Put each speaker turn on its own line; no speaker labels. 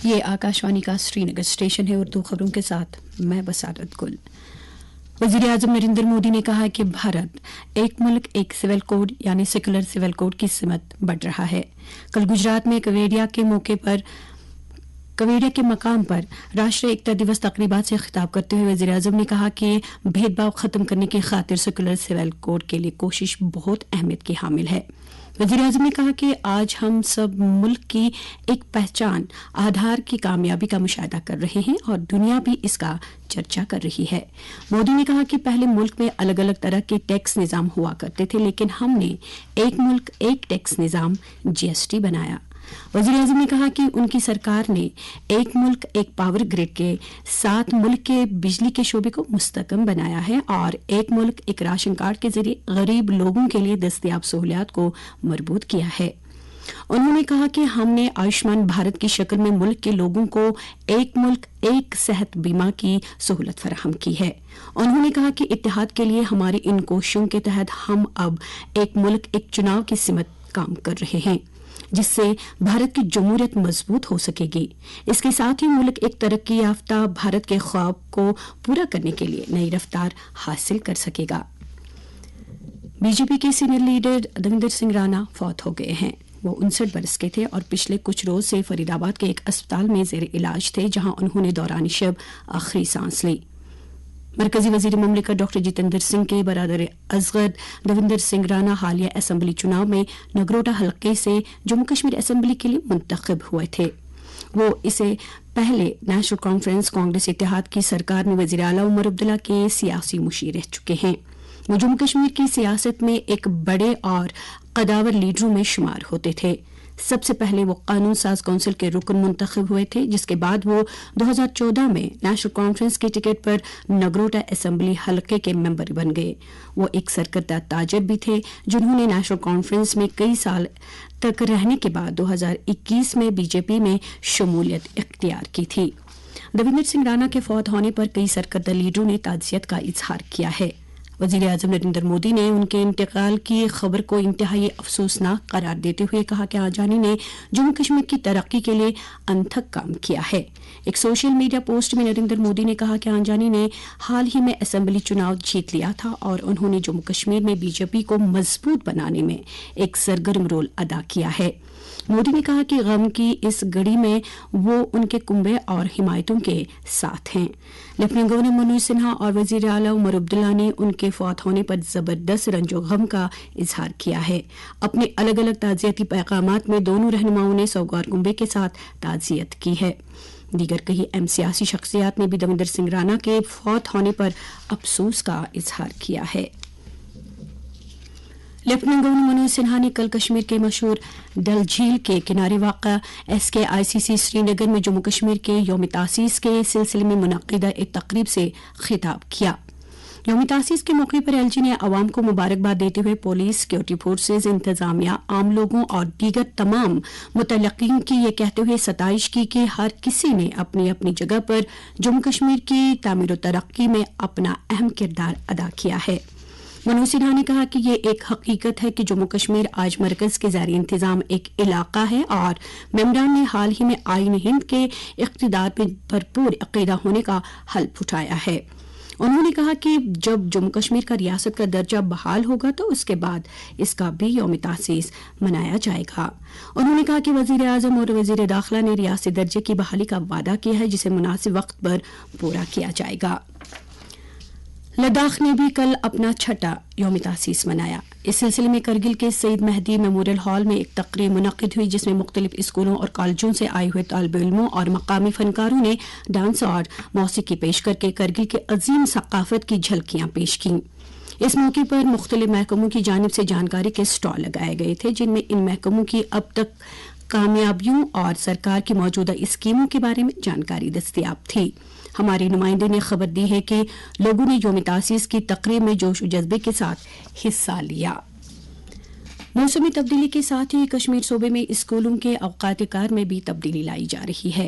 یہ آکاشوانی کا سری نگر اسٹیشن ہے. اردو خبروں کے ساتھ میں بسارت گل. وزیر اعظم نریندر مودی نے کہا کہ بھارت ایک ملک ایک سول کوڈ یعنی سیکولر سول کوڈ کی سمت بڑھ رہا ہے. کل گجرات میں کویڈیا کے مقام پر راشٹریہ ایکتا دیوس تقریبات سے خطاب کرتے ہوئے وزیر اعظم نے کہا کہ بھید بھاؤ ختم کرنے کی خاطر سیکولر سول کوڈ کے لیے کوشش بہت اہمیت کی حامل ہے. وزیر اعظم نے کہا کہ آج ہم سب ملک کی ایک پہچان آدھار کی کامیابی کا مشاہدہ کر رہے ہیں اور دنیا بھی اس کا چرچا کر رہی ہے. مودی نے کہا کہ پہلے ملک میں الگ الگ طرح کے ٹیکس نظام ہوا کرتے تھے لیکن ہم نے ایک ملک ایک ٹیکس نظام GST بنایا. وزیر اعظم نے کہا کہ ان کی سرکار نے ایک ملک ایک پاور گریڈ کے ساتھ ملک کے بجلی کے شعبے کو مستحکم بنایا ہے اور ایک ملک ایک راشن کارڈ کے ذریعے غریب لوگوں کے لیے دستیاب سہولیات کو مربوط کیا ہے. انہوں نے کہا کہ ہم نے آیوشمان بھارت کی شکل میں ملک کے لوگوں کو ایک ملک ایک صحت بیمہ کی سہولت فراہم کی ہے. انہوں نے کہا کہ اتحاد کے لیے ہماری ان کوششوں کے تحت ہم اب ایک ملک ایک چناؤ کی سمت کام کر رہے ہیں جس سے بھارت کی جمہوریت مضبوط ہو سکے گی. اس کے ساتھ ہی ملک ایک ترقی یافتہ بھارت کے خواب کو پورا کرنے کے لیے نئی رفتار حاصل کر سکے گا. BJP کے سینئر لیڈر دویندر سنگھ رانا فوت ہو گئے ہیں. وہ 59 برس کے تھے اور پچھلے کچھ روز سے فرید آباد کے ایک اسپتال میں زیر علاج تھے جہاں انہوں نے دوران شب آخری سانس لی. مرکزی وزیر مملکت ڈاکٹر جتیندر سنگھ کے برادر اصغر دویندر سنگھ رانا حالیہ اسمبلی چناؤ میں نگروٹا حلقے سے جموں کشمیر اسمبلی کے لیے منتخب ہوئے تھے. وہ اسے پہلے نیشنل کانفرنس کانگریس اتحاد کی سرکار میں وزیر اعلیٰ عمر عبداللہ کے سیاسی مشیر رہ چکے ہیں. وہ جموں کشمیر کی سیاست میں ایک بڑے اور قداور لیڈروں میں شمار ہوتے تھے. سب سے پہلے وہ قانون ساز کونسل کے رکن منتخب ہوئے تھے جس کے بعد وہ 2014 میں نیشنل کانفرنس کی ٹکٹ پر نگروٹا اسمبلی حلقے کے ممبر بن گئے. وہ ایک سرکردہ تاجر بھی تھے جنہوں نے نیشنل کانفرنس میں کئی سال تک رہنے کے بعد 2021 میں BJP میں شمولیت اختیار کی تھی. دویندر سنگھ رانا کے فوت ہونے پر کئی سرکردہ لیڈروں نے تعزیت کا اظہار کیا ہے. وزیر اعظم نریندر مودی نے ان کے انتقال کی خبر کو انتہائی افسوسناک قرار دیتے ہوئے کہا کہ آجانی نے جموں کشمیر کی ترقی کے لیے انتھک کام کیا ہے. ایک سوشل میڈیا پوسٹ میں نریندر مودی نے کہا کہ آجانی نے حال ہی میں اسمبلی چناؤ جیت لیا تھا اور انہوں نے جموں کشمیر میں BJP کو مضبوط بنانے میں ایک سرگرم رول ادا کیا ہے. مودی نے کہا کہ غم کی اس گھڑی میں وہ ان کے کنبے اور حمایتوں کے ساتھ ہیں. لیفٹیننٹ گورنر منوج سنہا اور وزیر اعلیٰ عمر عبداللہ نے ان کے فوت ہونے پر زبردست رنج و غم کا اظہار کیا ہے. اپنے الگ الگ تعزیتی پیغامات میں دونوں رہنماؤں نے سوگوار کنبے کے ساتھ تعزیت کی ہے. دیگر کئی اہم سیاسی شخصیات نے بھی دویندر سنگھ رانا کے فوت ہونے پر افسوس کا اظہار کیا ہے. لیفٹیننٹ گورنر منوج سنہا نے کل کشمیر کے مشہور ڈل جھیل کے کنارے واقع SKICC سری نگر میں جموں کشمیر کے یوم تاسیس کے سلسلے میں منعقدہ ایک تقریب سے خطاب کیا. یوم تاسیس کے موقع پر LG نے عوام کو مبارکباد دیتے ہوئے پولیس، سیکورٹی فورسز، انتظامیہ، عام لوگوں اور دیگر تمام متعلقین کی یہ کہتے ہوئے ستائش کی کہ ہر کسی نے اپنی اپنی جگہ پر جموں کشمیر کی تعمیر و ترقی میں اپنا اہم کردار ادا کیا ہے. منوج سنہا نے کہا کہ یہ ایک حقیقت ہے کہ جموں کشمیر آج مرکز کے زیر انتظام ایک علاقہ ہے اور ممبران نے حال ہی میں آئین ہند کے اقتدار میں بھرپور عقیدہ ہونے کا حلف اٹھایا ہے. انہوں نے کہا کہ جب جموں کشمیر کا ریاست کا درجہ بحال ہوگا تو اس کے بعد اس کا بھی یوم تاسیس منایا جائے گا. انہوں نے کہا کہ وزیر اعظم اور وزیر داخلہ نے ریاستی درجے کی بحالی کا وعدہ کیا ہے جسے مناسب وقت پر پورا کیا جائے گا. لداخ نے بھی کل اپنا چھٹا یوم تاسیس منایا. اس سلسلے میں کرگل کے سید مہدی میموریل ہال میں ایک تقریب منعقد ہوئی جس میں مختلف اسکولوں اور کالجوں سے آئے ہوئے طالب علموں اور مقامی فنکاروں نے ڈانس اور موسیقی پیش کر کے کرگل کے عظیم ثقافت کی جھلکیاں پیش کیں. اس موقع پر مختلف محکموں کی جانب سے جانکاری کے اسٹال لگائے گئے تھے جن میں ان محکموں کی اب تک کامیابیوں اور سرکار کی موجودہ اسکیموں کے بارے میں جانکاری دستیاب تھی. ہمارے نمائندے نے خبر دی ہے کہ لوگوں نے یوم تاسیس کی تقریب میں جوش و جذبے کے ساتھ حصہ لیا. موسمی تبدیلی کے ساتھ ہی کشمیر صوبے میں اسکولوں کے اوقات کار میں بھی تبدیلی لائی جا رہی ہے.